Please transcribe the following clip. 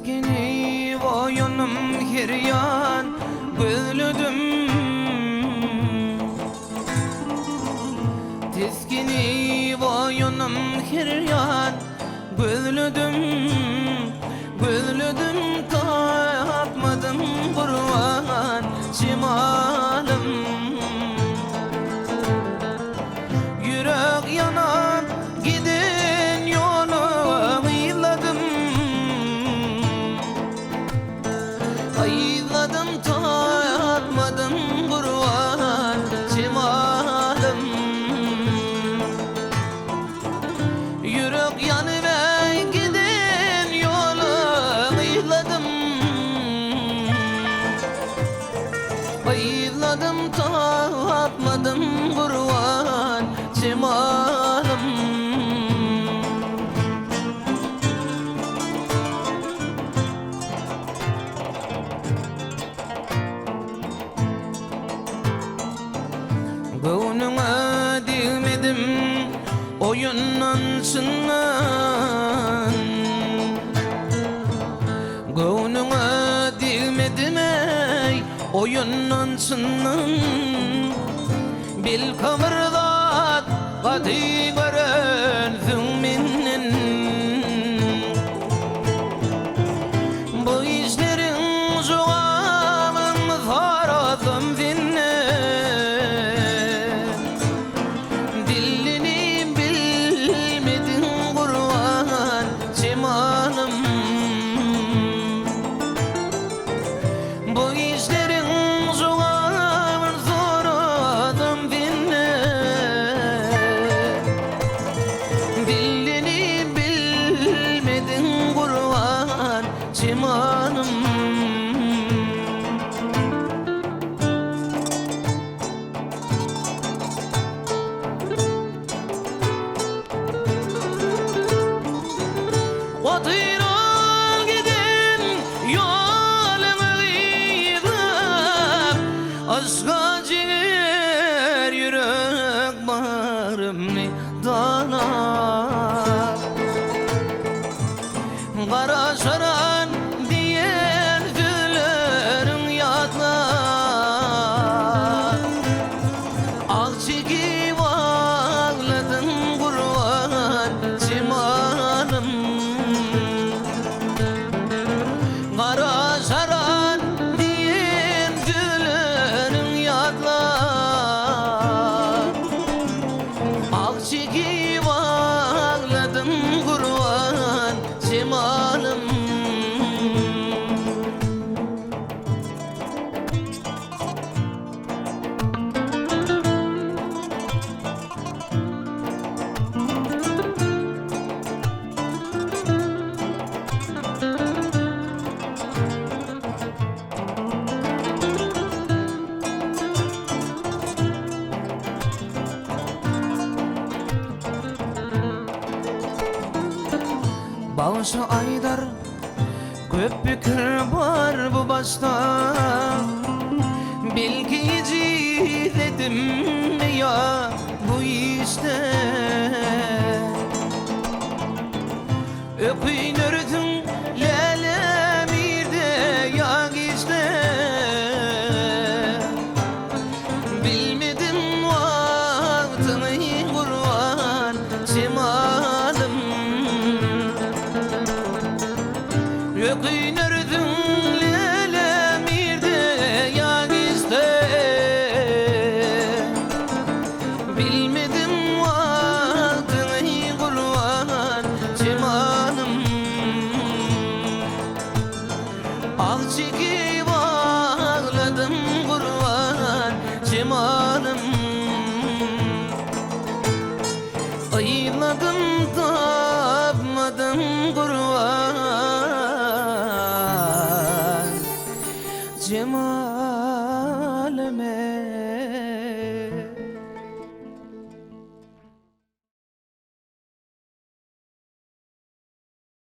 Tezgini boyunum hiryan gözlüdüm. Tezgini boyunum hiryan gözlüdüm. Gözlüdüm tapmadım kurban şimalım. Yürek yanan gidin yolu ayladım. Ayladım tatmadım kurban şimalım. Yürek yanıver gidin yolu ayladım. Ayladım tatmadım kurban şimalım. Gönlüme değmedim oyundan çınan. Gönlüme değmedim ey oyundan çınan. Bil kamerdat qati görünsün menden. Bu işlerin cevabını saradım senden. Dilini bilmedin kurban şimalım. Bu işlerin cevabını saradım senden. Dilini bilmedin kurban şimalım. Oturan gidin yoluma gidip aşka ciğer yürek bağrımni dalar. Kara şaran diyen güllerim yatlar. Ak çekip ağladım kurban şimalım. Kara şaran diyen güllerim yatlar. Ak çekip ağladım kurban şimalım. Bağışı aydar köp fikir var bu başta. Bilgici dedim ya bu işte. Öpünürdüm